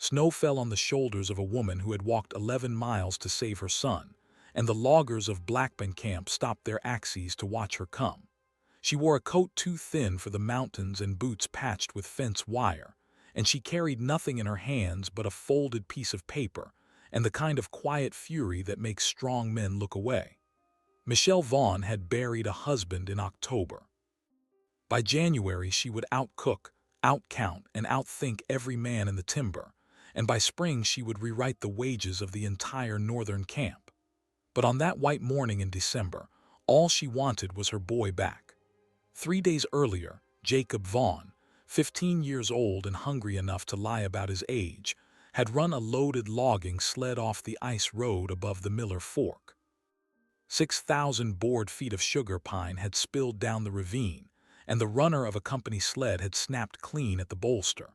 Snow fell on the shoulders of a woman who had walked 11 miles to save her son, and the loggers of Blackburn Camp stopped their axes to watch her come. She wore a coat too thin for the mountains and boots patched with fence wire, and she carried nothing in her hands but a folded piece of paper and the kind of quiet fury that makes strong men look away. Michelle Vaughn had buried a husband in October. By January she would outcook, outcount, and outthink every man in the timber, and by spring she would rewrite the wages of the entire northern camp. But on that white morning in December, all she wanted was her boy back. 3 days earlier, Jacob Vaughn, 15 years old and hungry enough to lie about his age, had run a loaded logging sled off the ice road above the Miller Fork. 6,000 board feet of sugar pine had spilled down the ravine, and the runner of a company sled had snapped clean at the bolster.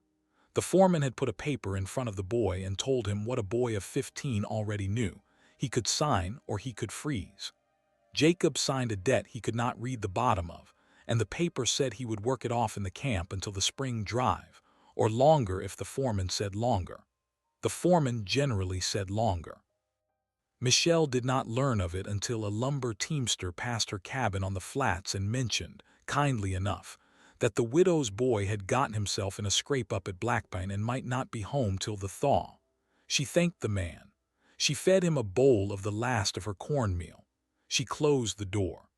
The foreman had put a paper in front of the boy and told him what a boy of 15 already knew: he could sign or he could freeze. Jacob signed a debt he could not read the bottom of, and the paper said he would work it off in the camp until the spring drive, or longer if the foreman said longer. The foreman generally said longer. Michelle did not learn of it until a lumber teamster passed her cabin on the flats and mentioned, kindly enough, that the widow's boy had gotten himself in a scrape up at Blackburn and might not be home till the thaw. She thanked the man. She fed him a bowl of the last of her cornmeal. She closed the door.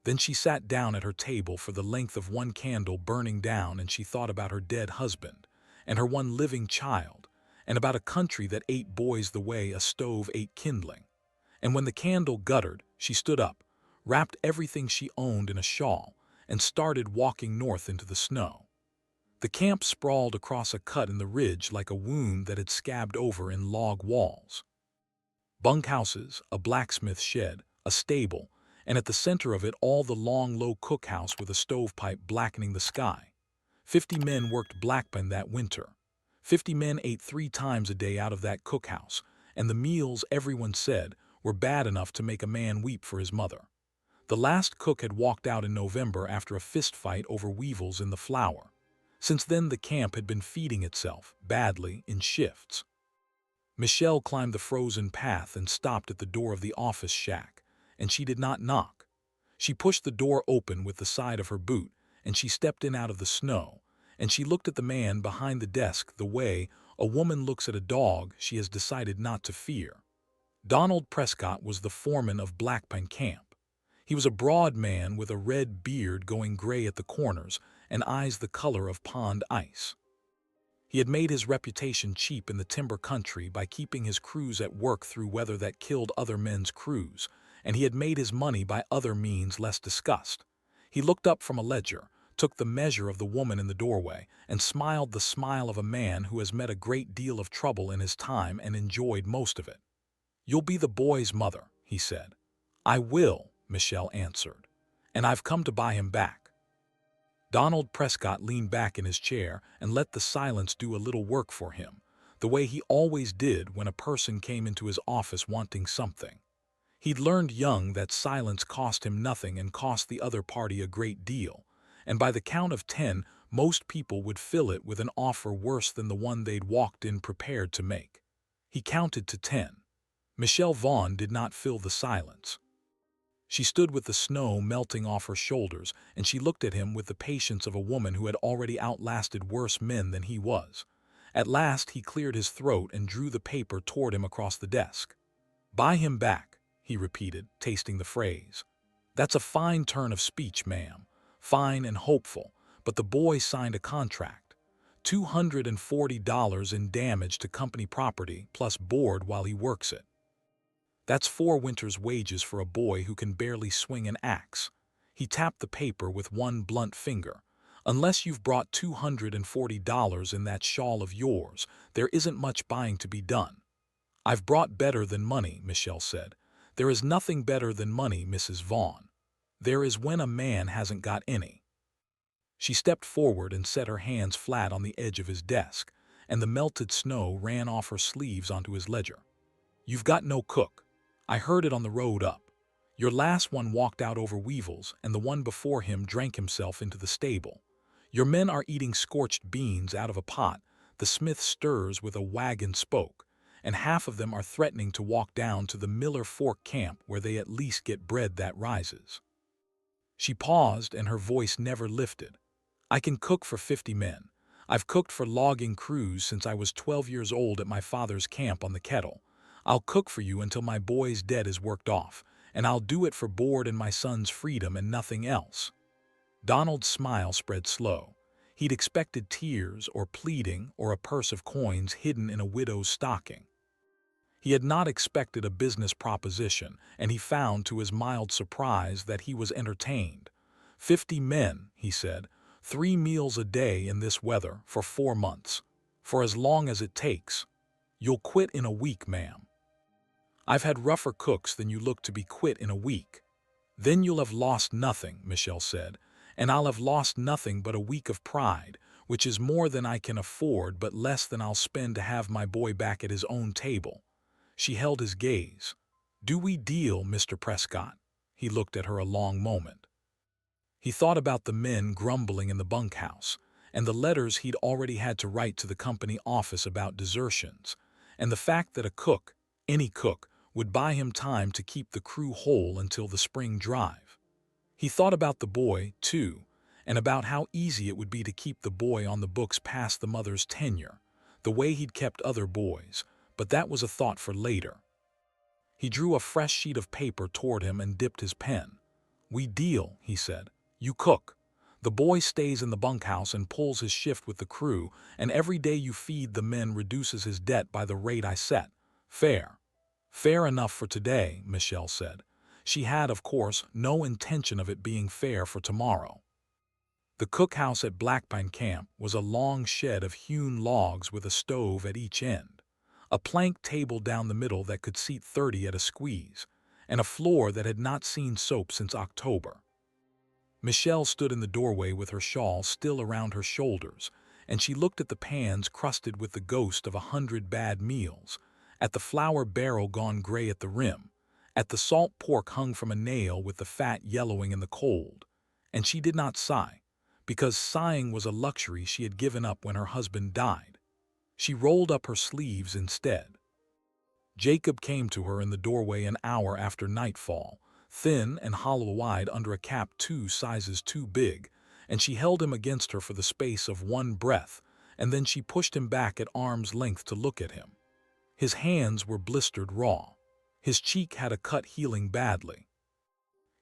Then she sat down at her table for the length of one candle burning down, and she thought about her dead husband and her one living child, and about a country that ate boys the way a stove ate kindling. And when the candle guttered, she stood up, wrapped everything she owned in a shawl, and started walking north into the snow. The camp sprawled across a cut in the ridge like a wound that had scabbed over in log walls. Bunkhouses, a blacksmith shed, a stable, and at the center of it all the long, low cookhouse with a stovepipe blackening the sky. 50 men worked Blackburn that winter. 50 men ate 3 times a day out of that cookhouse, and the meals, everyone said, were bad enough to make a man weep for his mother. The last cook had walked out in November after a fist fight over weevils in the flour. Since then the camp had been feeding itself, badly, in shifts. Michelle climbed the frozen path and stopped at the door of the office shack, and she did not knock. She pushed the door open with the side of her boot, and she stepped in out of the snow, and she looked at the man behind the desk the way a woman looks at a dog she has decided not to fear. Donald Prescott was the foreman of Blackburn Camp. He was a broad man with a red beard going gray at the corners and eyes the color of pond ice. He had made his reputation cheap in the timber country by keeping his crews at work through weather that killed other men's crews, and he had made his money by other means less discussed. He looked up from a ledger, took the measure of the woman in the doorway, and smiled the smile of a man who has met a great deal of trouble in his time and enjoyed most of it. "You'll be the boy's mother," he said. "I will," Michelle answered, "and I've come to buy him back." Donald Prescott leaned back in his chair and let the silence do a little work for him, the way he always did when a person came into his office wanting something. He'd learned young that silence cost him nothing and cost the other party a great deal, and by the count of 10, most people would fill it with an offer worse than the one they'd walked in prepared to make. He counted to 10. Michelle Vaughn did not fill the silence. She stood with the snow melting off her shoulders, and she looked at him with the patience of a woman who had already outlasted worse men than he was. At last he cleared his throat and drew the paper toward him across the desk. "Buy him back," he repeated, tasting the phrase. "That's a fine turn of speech, ma'am. Fine and hopeful, but the boy signed a contract. $240 in damage to company property plus board while he works it. That's 4 winters' wages for a boy who can barely swing an axe." He tapped the paper with one blunt finger. "Unless you've brought $240 in that shawl of yours, there isn't much buying to be done." "I've brought better than money," Michelle said. "There is nothing better than money, Mrs. Vaughn. There is when a man hasn't got any." She stepped forward and set her hands flat on the edge of his desk, and the melted snow ran off her sleeves onto his ledger. "You've got no cook. I heard it on the road up. Your last one walked out over weevils, and the one before him drank himself into the stable. Your men are eating scorched beans out of a pot the smith stirs with a wagon spoke, and half of them are threatening to walk down to the Miller Fork camp where they at least get bread that rises. She paused, and her voice never lifted. I can cook for 50 men. I've cooked for logging crews since I was 12 years old at my father's camp on the Kettle. I'll cook for you until my boy's debt is worked off, and I'll do it for board and my son's freedom and nothing else. Donald's smile spread slow. He'd expected tears or pleading or a purse of coins hidden in a widow's stocking. He had not expected a business proposition, and he found to his mild surprise that he was entertained. 50 men, he said, 3 meals a day in this weather for 4 months. For as long as it takes. You'll quit in a week, ma'am. I've had rougher cooks than you look to be quit in a week. Then you'll have lost nothing, Michelle said, and I'll have lost nothing but a week of pride, which is more than I can afford but less than I'll spend to have my boy back at his own table. She held his gaze. Do we deal, Mr. Prescott? He looked at her a long moment. He thought about the men grumbling in the bunkhouse, and the letters he'd already had to write to the company office about desertions, and the fact that a cook, any cook, would buy him time to keep the crew whole until the spring drive. He thought about the boy, too, and about how easy it would be to keep the boy on the books past the mother's tenure, the way he'd kept other boys, but that was a thought for later. He drew a fresh sheet of paper toward him and dipped his pen. We deal, he said. You cook. The boy stays in the bunkhouse and pulls his shift with the crew, and every day you feed the men reduces his debt by the rate I set. Fair. Fair enough for today, Michelle said. She had, of course, no intention of it being fair for tomorrow. The cookhouse at Blackpine Camp was a long shed of hewn logs with a stove at each end, a plank table down the middle that could seat 30 at a squeeze, and a floor that had not seen soap since October. Michelle stood in the doorway with her shawl still around her shoulders, and she looked at the pans crusted with the ghost of 100 bad meals, at the flour barrel gone gray at the rim, at the salt pork hung from a nail with the fat yellowing in the cold, and she did not sigh, because sighing was a luxury she had given up when her husband died. She rolled up her sleeves instead. Jacob came to her in the doorway an hour after nightfall, thin and hollow-eyed under a cap 2 sizes too big, and she held him against her for the space of one breath, and then she pushed him back at arm's length to look at him. His hands were blistered raw. His cheek had a cut healing badly.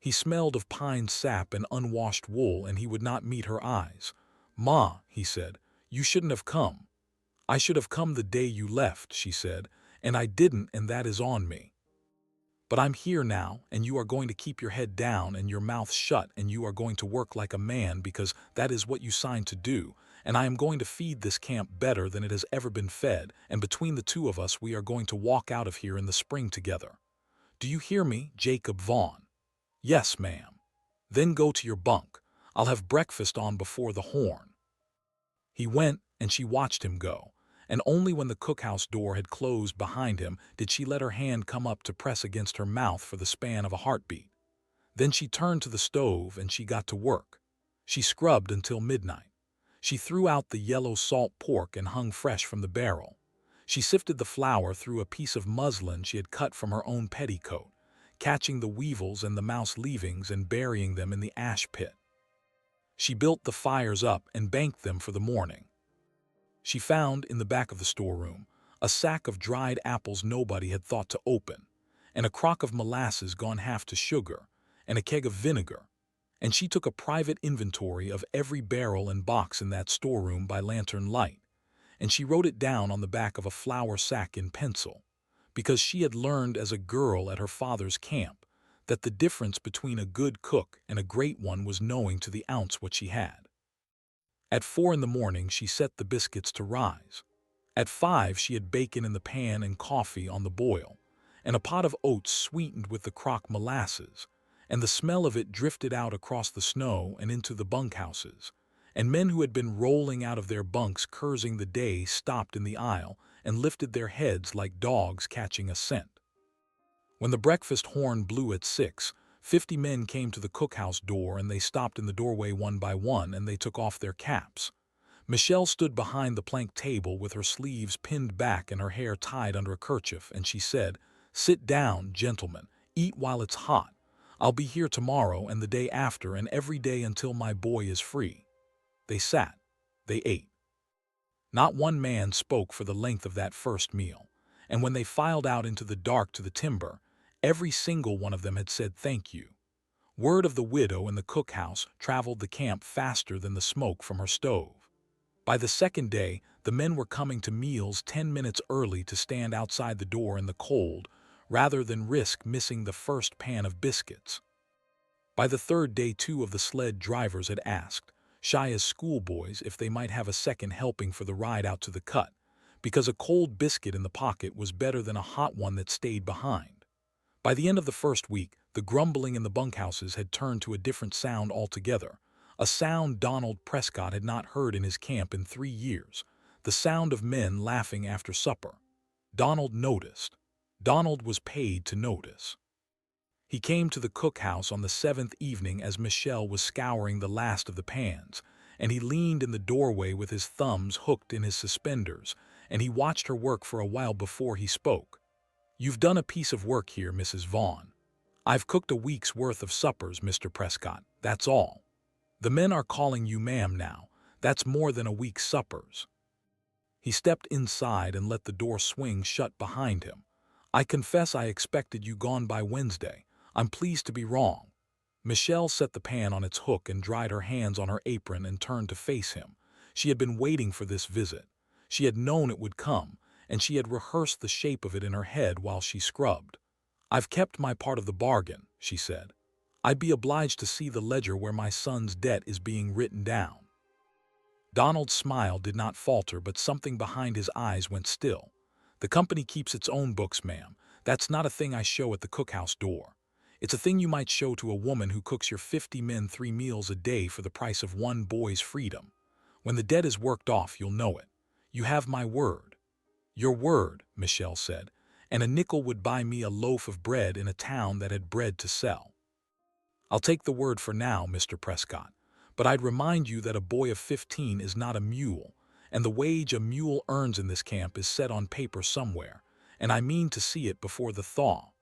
He smelled of pine sap and unwashed wool, and he would not meet her eyes. Ma, he said, you shouldn't have come. I should have come the day you left, she said, and I didn't, and that is on me. But I'm here now, and you are going to keep your head down and your mouth shut, and you are going to work like a man because that is what you signed to do, and I am going to feed this camp better than it has ever been fed, and between the two of us we are going to walk out of here in the spring together. Do you hear me, Jacob Vaughn? Yes, ma'am. Then go to your bunk. I'll have breakfast on before the horn. He went, and she watched him go, and only when the cookhouse door had closed behind him did she let her hand come up to press against her mouth for the span of a heartbeat. Then she turned to the stove and she got to work. She scrubbed until midnight. She threw out the yellow salt pork and hung fresh from the barrel. She sifted the flour through a piece of muslin she had cut from her own petticoat, catching the weevils and the mouse leavings and burying them in the ash pit. She built the fires up and banked them for the morning. She found, in the back of the storeroom, a sack of dried apples nobody had thought to open, and a crock of molasses gone half to sugar, and a keg of vinegar, and she took a private inventory of every barrel and box in that storeroom by lantern light, and she wrote it down on the back of a flour sack in pencil, because she had learned as a girl at her father's camp that the difference between a good cook and a great one was knowing to the ounce what she had. At 4 in the morning she set the biscuits to rise. At 5 she had bacon in the pan and coffee on the boil, and a pot of oats sweetened with the crock molasses, and the smell of it drifted out across the snow and into the bunkhouses, and men who had been rolling out of their bunks cursing the day stopped in the aisle and lifted their heads like dogs catching a scent. When the breakfast horn blew at 6, 50 men came to the cookhouse door, and they stopped in the doorway one by one, and they took off their caps. Michelle stood behind the plank table with her sleeves pinned back and her hair tied under a kerchief, and she said, "Sit down, gentlemen. Eat while it's hot. I'll be here tomorrow and the day after and every day until my boy is free." They sat. They ate. Not one man spoke for the length of that first meal, and when they filed out into the dark to the timber, every single one of them had said thank you. Word of the widow in the cookhouse traveled the camp faster than the smoke from her stove. By the second day, the men were coming to meals 10 minutes early to stand outside the door in the cold, rather than risk missing the first pan of biscuits. By the third day, two of the sled drivers had asked, shy as schoolboys, if they might have a second helping for the ride out to the cut, because a cold biscuit in the pocket was better than a hot one that stayed behind. By the end of the first week, the grumbling in the bunkhouses had turned to a different sound altogether, a sound Donald Prescott had not heard in his camp in 3 years, the sound of men laughing after supper. Donald noticed. Donald was paid to notice. He came to the cookhouse on the 7th evening as Michelle was scouring the last of the pans, and he leaned in the doorway with his thumbs hooked in his suspenders, and he watched her work for a while before he spoke. "You've done a piece of work here, Mrs. Vaughn. I've cooked a week's worth of suppers, Mr. Prescott, that's all. The men are calling you ma'am now. That's more than a week's suppers." He stepped inside and let the door swing shut behind him. "I confess I expected you gone by Wednesday. I'm pleased to be wrong." Michelle set the pan on its hook and dried her hands on her apron and turned to face him. She had been waiting for this visit. She had known it would come, and she had rehearsed the shape of it in her head while she scrubbed. "I've kept my part of the bargain," she said. "I'd be obliged to see the ledger where my son's debt is being written down." Donald's smile did not falter, but something behind his eyes went still. "The company keeps its own books, ma'am. That's not a thing I show at the cookhouse door. It's a thing you might show to a woman who cooks your 50 men 3 meals a day for the price of one boy's freedom. When the debt is worked off, you'll know it. You have my word." "Your word," Michelle said, "and a nickel would buy me a loaf of bread in a town that had bread to sell." "I'll take the word for now, Mr. Prescott, but I'd remind you that a boy of 15 is not a mule, and the wage a mule earns in this camp is set on paper somewhere, and I mean to see it before the thaw."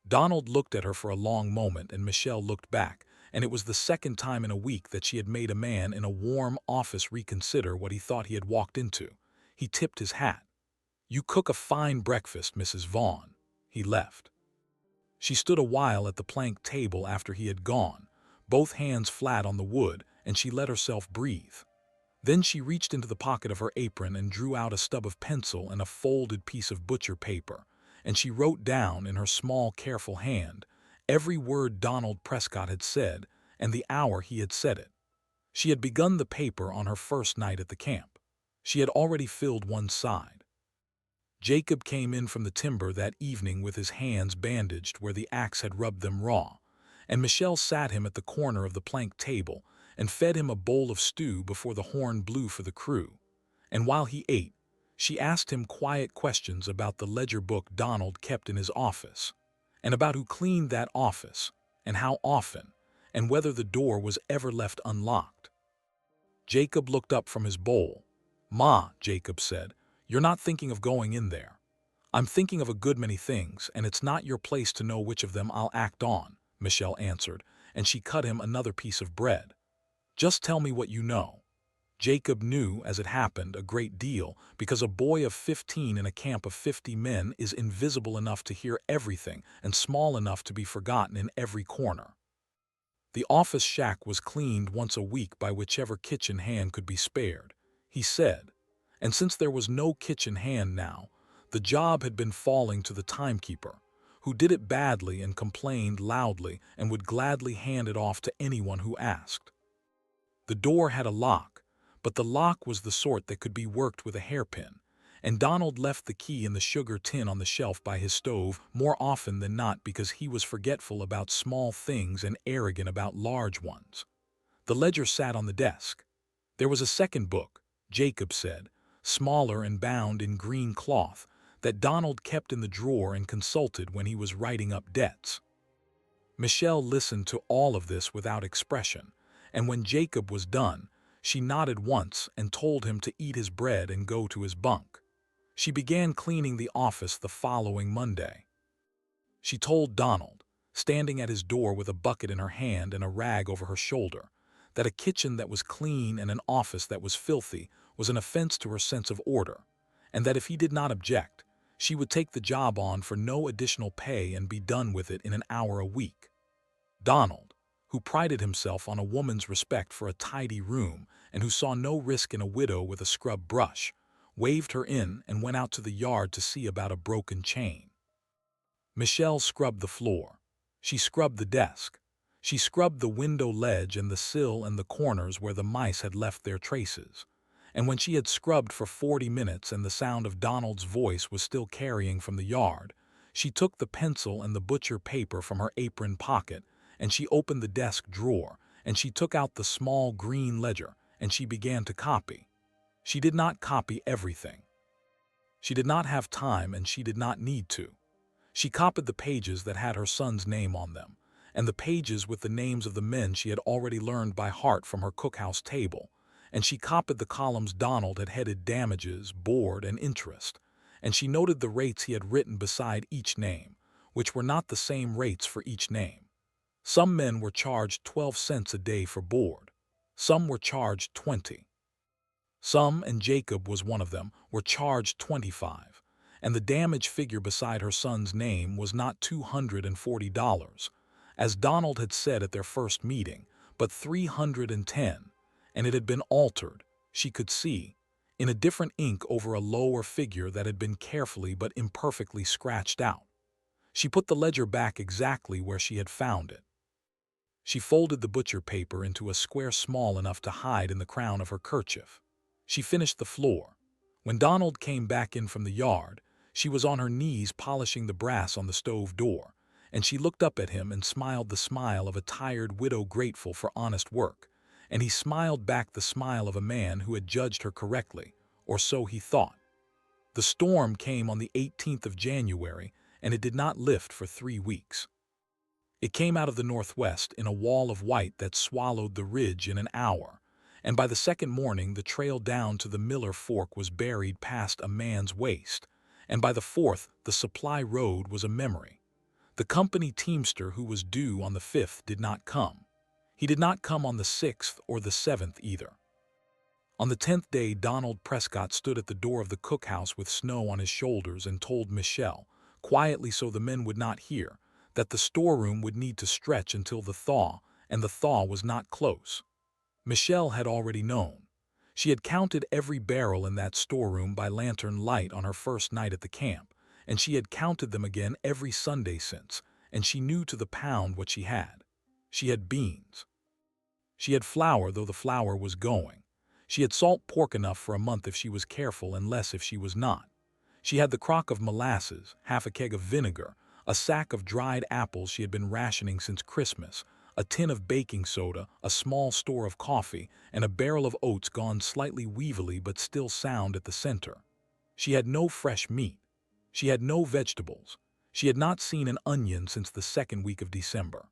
Donald looked at her for a long moment, and Michelle looked back, and it was the second time in a week that she had made a man in a warm office reconsider what he thought he had walked into. He tipped his hat. "You cook a fine breakfast, Mrs. Vaughn." He left. She stood a while at the plank table after he had gone, both hands flat on the wood, and she let herself breathe. Then she reached into the pocket of her apron and drew out a stub of pencil and a folded piece of butcher paper, and she wrote down in her small, careful hand every word Donald Prescott had said and the hour he had said it. She had begun the paper on her first night at the camp. She had already filled one side. Jacob came in from the timber that evening with his hands bandaged where the axe had rubbed them raw, and Michelle sat him at the corner of the plank table and fed him a bowl of stew before the horn blew for the crew. And while he ate, she asked him quiet questions about the ledger book Donald kept in his office, and about who cleaned that office, and how often, and whether the door was ever left unlocked. Jacob looked up from his bowl. "Ma," Jacob said, "you're not thinking of going in there." "I'm thinking of a good many things, and it's not your place to know which of them I'll act on," Michelle answered, and she cut him another piece of bread. "Just tell me what you know." Jacob knew, as it happened, a great deal, because a boy of 15 in a camp of 50 men is invisible enough to hear everything and small enough to be forgotten in every corner. The office shack was cleaned once a week by whichever kitchen hand could be spared, he said, and since there was no kitchen hand now, the job had been falling to the timekeeper, who did it badly and complained loudly and would gladly hand it off to anyone who asked. The door had a lock, but the lock was the sort that could be worked with a hairpin, and Donald left the key in the sugar tin on the shelf by his stove more often than not because he was forgetful about small things and arrogant about large ones. The ledger sat on the desk. There was a second book, Jacob said, smaller and bound in green cloth, that Donald kept in the drawer and consulted when he was writing up debts. Michelle listened to all of this without expression, and when Jacob was done, She nodded once and told him to eat his bread and go to his bunk. She began cleaning the office the following Monday. She told Donald, standing at his door with a bucket in her hand and a rag over her shoulder, that a kitchen that was clean and an office that was filthy was an offense to her sense of order, and that if he did not object, she would take the job on for no additional pay and be done with it in an hour a week. Donald, who prided himself on a woman's respect for a tidy room and who saw no risk in a widow with a scrub brush, waved her in and went out to the yard to see about a broken chain. Michelle scrubbed the floor. She scrubbed the desk. She scrubbed the window ledge and the sill and the corners where the mice had left their traces. And when she had scrubbed for 40 minutes and the sound of Donald's voice was still carrying from the yard, she took the pencil and the butcher paper from her apron pocket, and she opened the desk drawer, and she took out the small green ledger, and she began to copy. She did not copy everything. She did not have time, and she did not need to. She copied the pages that had her son's name on them, and the pages with the names of the men she had already learned by heart from her cookhouse table, and she copied the columns Donald had headed damages, board, and interest, and she noted the rates he had written beside each name, which were not the same rates for each name. Some men were charged 12 cents a day for board. Some were charged 20. Some, and Jacob was one of them, were charged 25, and the damage figure beside her son's name was not $240, as Donald had said at their first meeting, but $310, and it had been altered, she could see, in a different ink over a lower figure that had been carefully but imperfectly scratched out. She put the ledger back exactly where she had found it. She folded the butcher paper into a square small enough to hide in the crown of her kerchief. She finished the floor. When Donald came back in from the yard, she was on her knees polishing the brass on the stove door, and she looked up at him and smiled the smile of a tired widow grateful for honest work, and he smiled back the smile of a man who had judged her correctly, or so he thought. The storm came on the 18th of January, and it did not lift for 3 weeks. It came out of the northwest in a wall of white that swallowed the ridge in an hour, and by the second morning the trail down to the Miller Fork was buried past a man's waist, and by the fourth the supply road was a memory. The company teamster who was due on the 5th did not come. He did not come on the 6th or the 7th either. On the 10th day, Donald Prescott stood at the door of the cookhouse with snow on his shoulders and told Michelle, quietly so the men would not hear, that the storeroom would need to stretch until the thaw, and the thaw was not close. Michelle had already known. She had counted every barrel in that storeroom by lantern light on her first night at the camp, and she had counted them again every Sunday since, and she knew to the pound what she had. She had beans. She had flour, though the flour was going. She had salt pork enough for a month if she was careful and less if she was not. She had the crock of molasses, half a keg of vinegar, a sack of dried apples she had been rationing since Christmas, a tin of baking soda, a small store of coffee, and a barrel of oats gone slightly weevily but still sound at the center. She had no fresh meat. She had no vegetables. She had not seen an onion since the second week of December.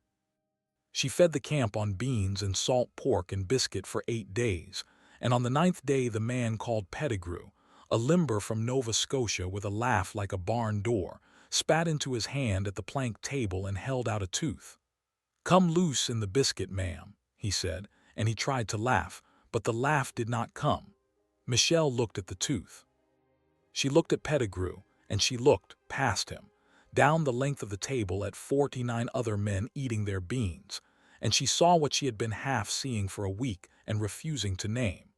She fed the camp on beans and salt pork and biscuit for 8 days, and on the 9th day the man called Pettigrew, a limber from Nova Scotia with a laugh like a barn door, spat into his hand at the plank table and held out a tooth. "Come loose in the biscuit, ma'am," he said, and he tried to laugh, but the laugh did not come. Michelle looked at the tooth. She looked at Pettigrew, and she looked, past him, down the length of the table at 49 other men eating their beans, and she saw what she had been half seeing for a week and refusing to name.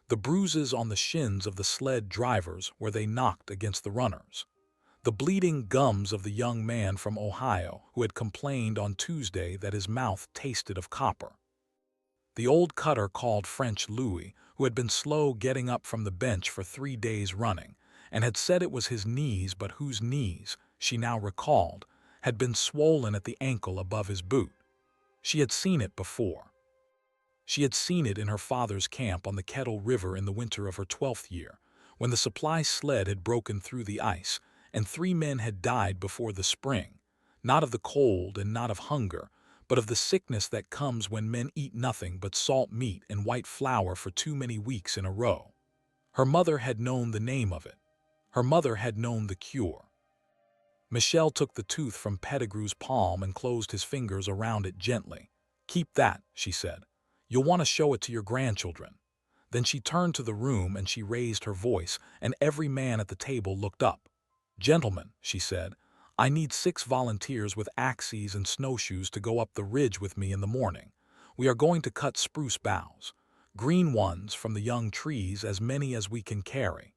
The bruises on the shins of the sled drivers where they knocked against the runners. The bleeding gums of the young man from Ohio who had complained on Tuesday that his mouth tasted of copper. The old cutter called French Louis, who had been slow getting up from the bench for 3 days running, and had said it was his knees, but whose knees, she now recalled, had been swollen at the ankle above his boot. She had seen it before. She had seen it in her father's camp on the Kettle River in the winter of her 12th year, when the supply sled had broken through the ice, and 3 men had died before the spring, not of the cold and not of hunger, but of the sickness that comes when men eat nothing but salt meat and white flour for too many weeks in a row. Her mother had known the name of it. Her mother had known the cure. Michelle took the tooth from Pettigrew's palm and closed his fingers around it gently. "Keep that," she said. "You'll want to show it to your grandchildren." Then she turned to the room and she raised her voice, and every man at the table looked up. "Gentlemen," she said, "I need 6 volunteers with axes and snowshoes to go up the ridge with me in the morning. We are going to cut spruce boughs, green ones from the young trees, as many as we can carry.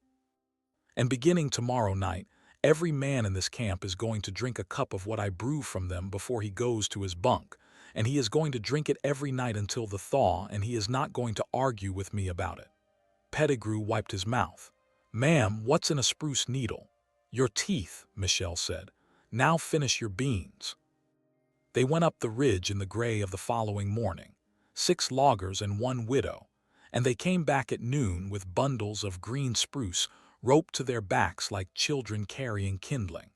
And beginning tomorrow night, every man in this camp is going to drink a cup of what I brew from them before he goes to his bunk, and he is going to drink it every night until the thaw, and he is not going to argue with me about it." Pettigrew wiped his mouth. "Ma'am, what's in a spruce needle?" "Your teeth," Michelle said. "Now finish your beans." They went up the ridge in the gray of the following morning, 6 loggers and 1 widow, and they came back at noon with bundles of green spruce roped to their backs like children carrying kindling.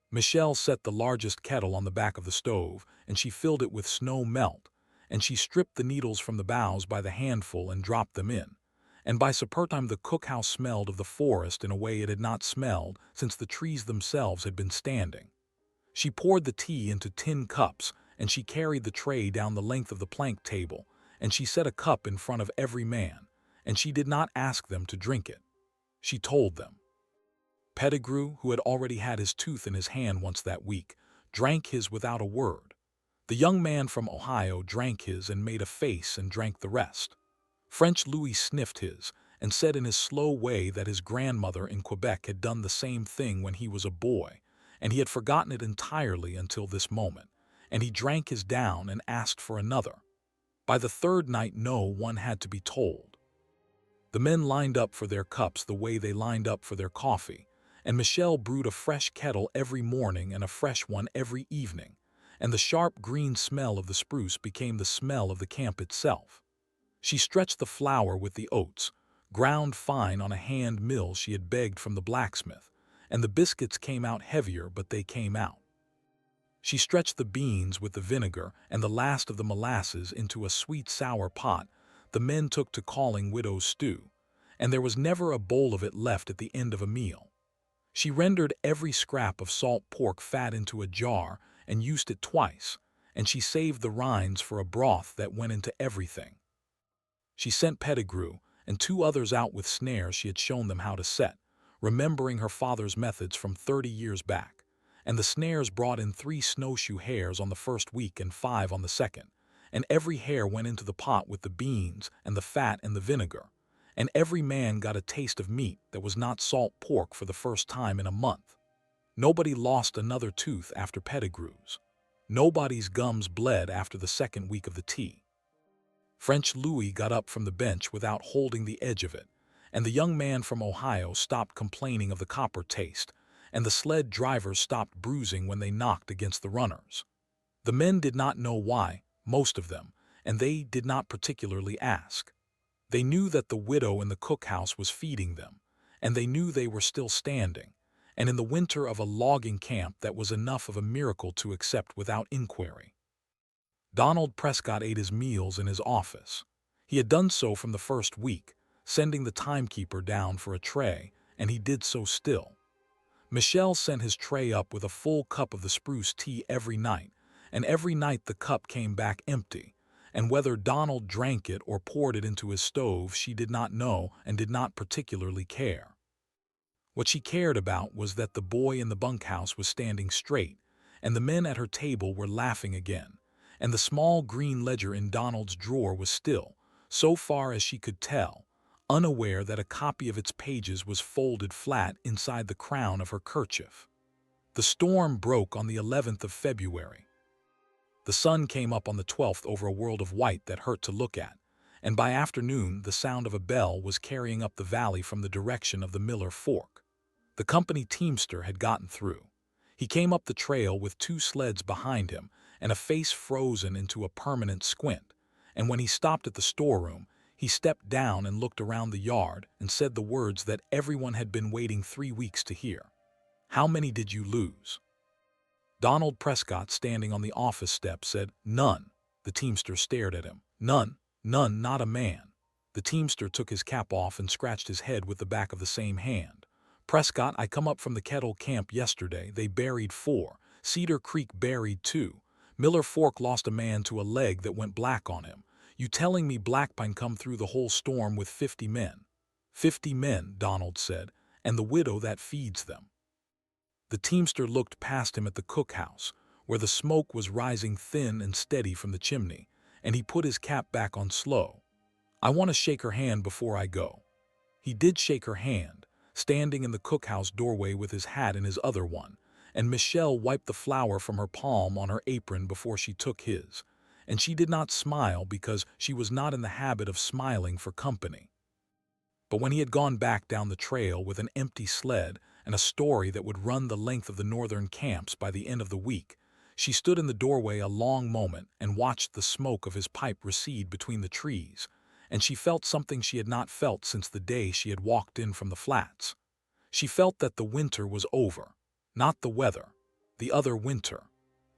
Michelle set the largest kettle on the back of the stove, and she filled it with snow melt, and she stripped the needles from the boughs by the handful and dropped them in. And by supper time the cookhouse smelled of the forest in a way it had not smelled since the trees themselves had been standing. She poured the tea into tin cups, and she carried the tray down the length of the plank table, and she set a cup in front of every man, and she did not ask them to drink it. She told them. Pettigrew, who had already had his tooth in his hand once that week, drank his without a word. The young man from Ohio drank his and made a face and drank the rest. French Louis sniffed his and said in his slow way that his grandmother in Quebec had done the same thing when he was a boy, and he had forgotten it entirely until this moment, and he drank his down and asked for another. By the 3rd night no one had to be told. The men lined up for their cups the way they lined up for their coffee, and Michelle brewed a fresh kettle every morning and a fresh one every evening, and the sharp green smell of the spruce became the smell of the camp itself. She stretched the flour with the oats, ground fine on a hand mill she had begged from the blacksmith, and the biscuits came out heavier, but they came out. She stretched the beans with the vinegar and the last of the molasses into a sweet sour pot the men took to calling widow's stew, and there was never a bowl of it left at the end of a meal. She rendered every scrap of salt pork fat into a jar and used it twice, and she saved the rinds for a broth that went into everything. She sent Pettigrew and 2 others out with snares she had shown them how to set, remembering her father's methods from 30 years back, and the snares brought in 3 snowshoe hares on the first week and 5 on the second, and every hare went into the pot with the beans and the fat and the vinegar, and every man got a taste of meat that was not salt pork for the first time in a month. Nobody lost another tooth after Pettigrew's. Nobody's gums bled after the 2nd week of the tea. French Louis got up from the bench without holding the edge of it, and the young man from Ohio stopped complaining of the copper taste, and the sled drivers stopped bruising when they knocked against the runners. The men did not know why, most of them, and they did not particularly ask. They knew that the widow in the cookhouse was feeding them, and they knew they were still standing, and in the winter of a logging camp that was enough of a miracle to accept without inquiry. Donald Prescott ate his meals in his office. He had done so from the first week, sending the timekeeper down for a tray, and he did so still. Michelle sent his tray up with a full cup of the spruce tea every night, and every night the cup came back empty, and whether Donald drank it or poured it into his stove she did not know and did not particularly care. What she cared about was that the boy in the bunkhouse was standing straight, and the men at her table were laughing again, and the small green ledger in Donald's drawer was still, so far as she could tell, unaware that a copy of its pages was folded flat inside the crown of her kerchief. The storm broke on the 11th of February. The sun came up on the 12th over a world of white that hurt to look at, and by afternoon the sound of a bell was carrying up the valley from the direction of the Miller Fork. The company teamster had gotten through. He came up the trail with 2 sleds behind him and a face frozen into a permanent squint, and when he stopped at the storeroom, he stepped down and looked around the yard and said the words that everyone had been waiting 3 weeks to hear. "How many did you lose?" Donald Prescott, standing on the office steps, said, "None." The Teamster stared at him. "None, none, not a man." The Teamster took his cap off and scratched his head with the back of the same hand. "Prescott, I come up from the Kettle camp yesterday. They buried 4. Cedar Creek buried 2. Miller Fork lost a man to a leg that went black on him. You telling me Blackpine come through the whole storm with 50 men?" "50 men," Donald said, "and the widow that feeds them." The Teamster looked past him at the cookhouse, where the smoke was rising thin and steady from the chimney, and he put his cap back on slow. "I want to shake her hand before I go." He did shake her hand, standing in the cookhouse doorway with his hat in his other one, and Michelle wiped the flour from her palm on her apron before she took his, and she did not smile because she was not in the habit of smiling for company. But when he had gone back down the trail with an empty sled and a story that would run the length of the northern camps by the end of the week, she stood in the doorway a long moment and watched the smoke of his pipe recede between the trees, and she felt something she had not felt since the day she had walked in from the flats. She felt that the winter was over, not the weather, the other winter,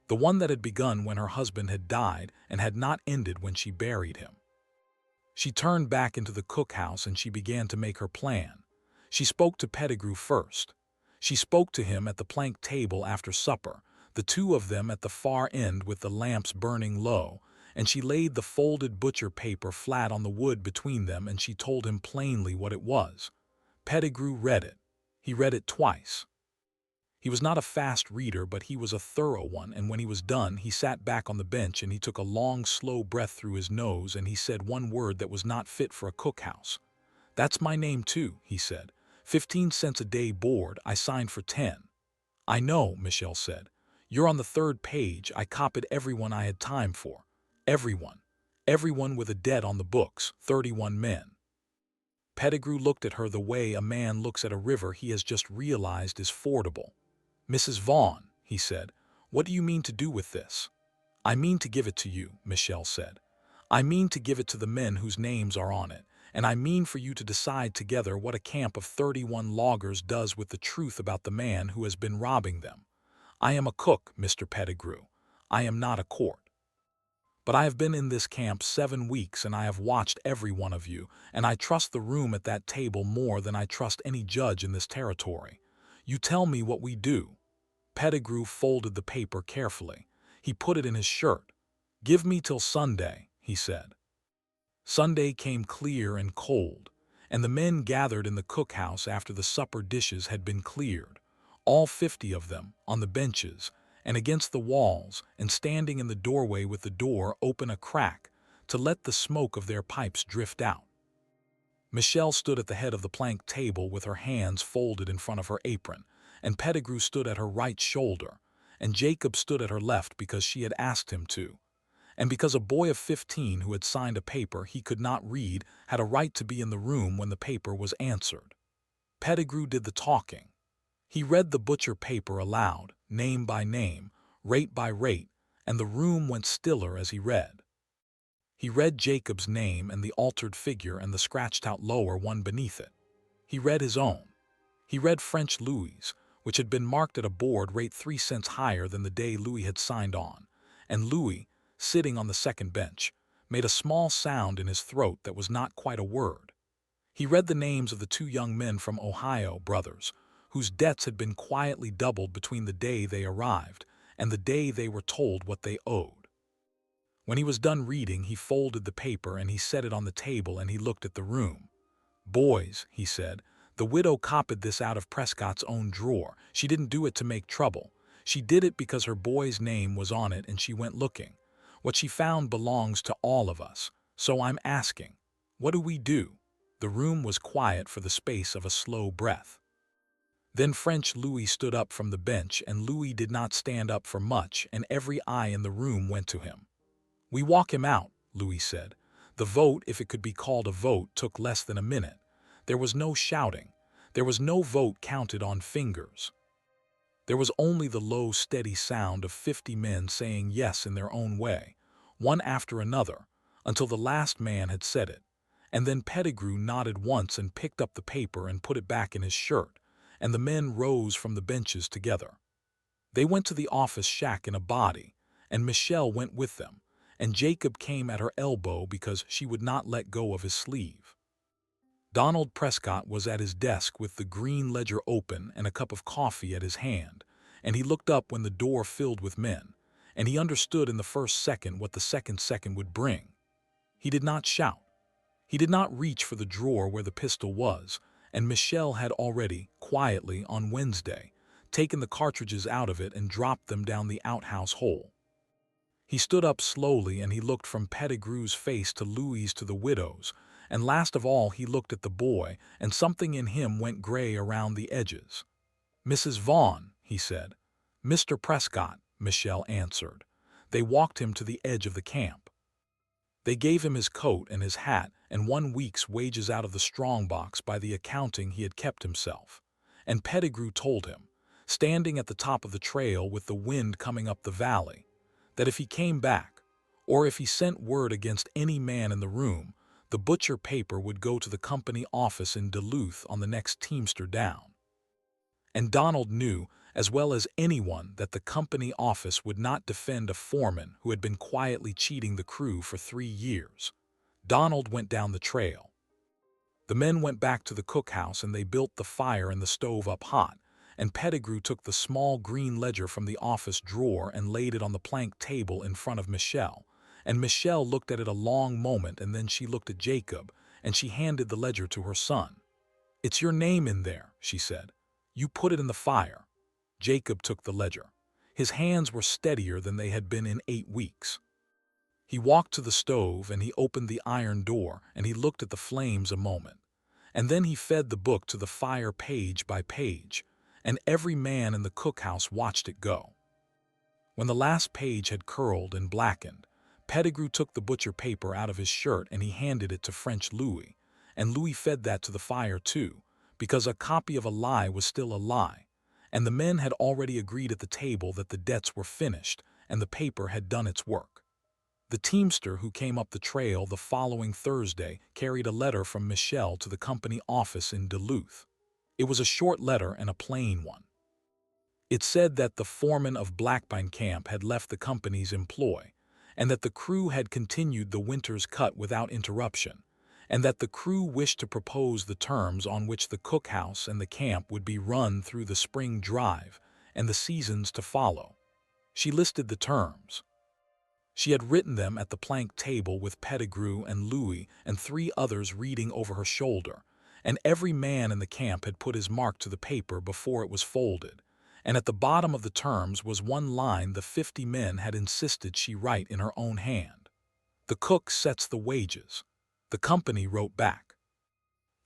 the one that had begun when her husband had died and had not ended when she buried him. She turned back into the cookhouse and she began to make her plan. She spoke to Pettigrew first. She spoke to him at the plank table after supper, the two of them at the far end with the lamps burning low, and she laid the folded butcher paper flat on the wood between them and she told him plainly what it was. Pettigrew read it. He read it twice. He was not a fast reader, but he was a thorough one, and when he was done, he sat back on the bench and he took a long, slow breath through his nose and he said one word that was not fit for a cookhouse. "That's my name too," he said. 15 cents a day board, I signed for 10. "I know," Michelle said. "You're on the 3rd page. I copied everyone I had time for. Everyone. Everyone with a debt on the books, 31 men. Pettigrew looked at her the way a man looks at a river he has just realized is fordable. "Mrs. Vaughn," he said, "what do you mean to do with this?" "I mean to give it to you," Michelle said. "I mean to give it to the men whose names are on it, and I mean for you to decide together what a camp of 31 loggers does with the truth about the man who has been robbing them. I am a cook, Mr. Pettigrew. I am not a court. But I have been in this camp 7 weeks and I have watched every one of you, and I trust the room at that table more than I trust any judge in this territory. You tell me what we do." Pettigrew folded the paper carefully. He put it in his shirt. "Give me till Sunday," he said. Sunday came clear and cold, and the men gathered in the cookhouse after the supper dishes had been cleared, all 50 of them, on the benches and against the walls and standing in the doorway with the door open a crack to let the smoke of their pipes drift out. Michelle stood at the head of the plank table with her hands folded in front of her apron, and Pettigrew stood at her right shoulder, and Jacob stood at her left because she had asked him to, and because a boy of 15 who had signed a paper he could not read had a right to be in the room when the paper was answered. Pettigrew did the talking. He read the butcher paper aloud, name by name, rate by rate, and the room went stiller as he read. He read Jacob's name and the altered figure and the scratched-out lower one beneath it. He read his own. He read French Louis, which had been marked at a board rate 3 cents higher than the day Louis had signed on, and Louis, sitting on the second bench, made a small sound in his throat that was not quite a word. He read the names of the 2 young men from Ohio, brothers, whose debts had been quietly doubled between the day they arrived and the day they were told what they owed. When he was done reading, he folded the paper and he set it on the table and he looked at the room. "Boys," he said, "the widow copied this out of Prescott's own drawer. She didn't do it to make trouble. She did it because her boy's name was on it and she went looking. What she found belongs to all of us. So I'm asking, what do we do?" The room was quiet for the space of a slow breath. Then French Louis stood up from the bench, and Louis did not stand up for much, and every eye in the room went to him. "We walk him out," Louis said. The vote, if it could be called a vote, took less than a minute. There was no shouting. There was no vote counted on fingers. There was only the low, steady sound of 50 men saying yes in their own way, one after another, until the last man had said it. And then Pettigrew nodded once and picked up the paper and put it back in his shirt, and the men rose from the benches together. They went to the office shack in a body, and Michelle went with them, and Jacob came at her elbow because she would not let go of his sleeve. Donald Prescott was at his desk with the green ledger open and a cup of coffee at his hand, and he looked up when the door filled with men, and he understood in the first second what the second second would bring. He did not shout. He did not reach for the drawer where the pistol was, and Michelle had already, quietly, on Wednesday, taken the cartridges out of it and dropped them down the outhouse hole. He stood up slowly and he looked from Pettigrew's face to Louis's to the widow's, and last of all he looked at the boy, and something in him went gray around the edges. "Mrs. Vaughn," he said. "Mr. Prescott," Michelle answered. They walked him to the edge of the camp. They gave him his coat and his hat and 1 week's wages out of the strongbox by the accounting he had kept himself. And Pettigrew told him, standing at the top of the trail with the wind coming up the valley, that if he came back, or if he sent word against any man in the room, the butcher paper would go to the company office in Duluth on the next teamster down. And Donald knew, as well as anyone, that the company office would not defend a foreman who had been quietly cheating the crew for 3 years. Donald went down the trail. The men went back to the cookhouse and they built the fire and the stove up hot, and Pettigrew took the small green ledger from the office drawer and laid it on the plank table in front of Michelle, and Michelle looked at it a long moment, and then she looked at Jacob, and she handed the ledger to her son. "It's your name in there," she said. "You put it in the fire." Jacob took the ledger. His hands were steadier than they had been in 8 weeks. He walked to the stove and he opened the iron door and he looked at the flames a moment. And then he fed the book to the fire page by page, and every man in the cookhouse watched it go. When the last page had curled and blackened, Pettigrew took the butcher paper out of his shirt and he handed it to French Louis, and Louis fed that to the fire too, because a copy of a lie was still a lie, and the men had already agreed at the table that the debts were finished and the paper had done its work. The teamster who came up the trail the following Thursday carried a letter from Michelle to the company office in Duluth. It was a short letter and a plain one. It said that the foreman of Blackpine Camp had left the company's employ, and that the crew had continued the winter's cut without interruption, and that the crew wished to propose the terms on which the cookhouse and the camp would be run through the spring drive and the seasons to follow. She listed the terms. She had written them at the plank table with Pettigrew and Louis and 3 others reading over her shoulder, and every man in the camp had put his mark to the paper before it was folded, and at the bottom of the terms was one line the 50 men had insisted she write in her own hand. "The cook sets the wages," the company wrote back.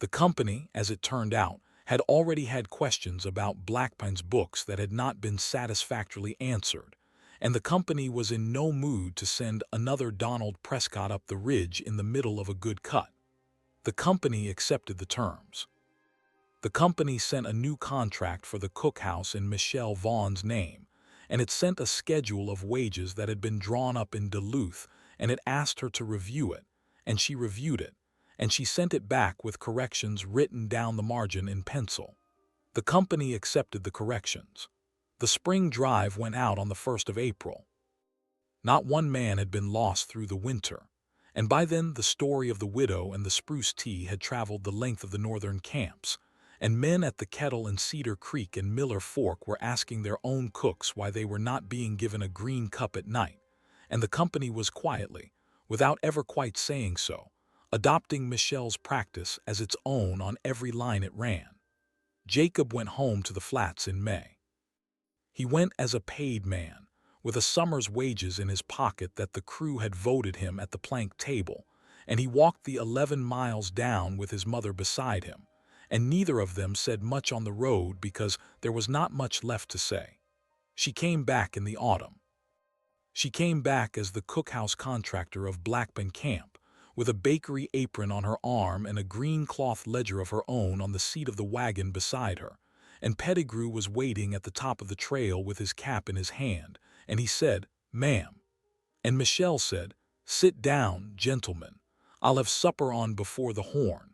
The company, as it turned out, had already had questions about Blackpine's books that had not been satisfactorily answered, and the company was in no mood to send another Donald Prescott up the ridge in the middle of a good cut. The company accepted the terms. The company sent a new contract for the cookhouse in Michelle Vaughn's name, and it sent a schedule of wages that had been drawn up in Duluth, and it asked her to review it, and she reviewed it, and she sent it back with corrections written down the margin in pencil. The company accepted the corrections. The spring drive went out on the 1st of April. Not one man had been lost through the winter, and by then the story of the widow and the spruce tea had traveled the length of the northern camps, and men at the Kettle and Cedar Creek and Miller Fork were asking their own cooks why they were not being given a green cup at night, and the company was quietly, without ever quite saying so, adopting Michelle's practice as its own on every line it ran. Jacob went home to the flats in May. He went as a paid man, with a summer's wages in his pocket that the crew had voted him at the plank table, and he walked the 11 miles down with his mother beside him, and neither of them said much on the road because there was not much left to say. She came back in the autumn. She came back as the cookhouse contractor of Blackpine Camp, with a bakery apron on her arm and a green cloth ledger of her own on the seat of the wagon beside her, and Pettigrew was waiting at the top of the trail with his cap in his hand, and he said, "Ma'am." And Michelle said, "Sit down, gentlemen. I'll have supper on before the horn."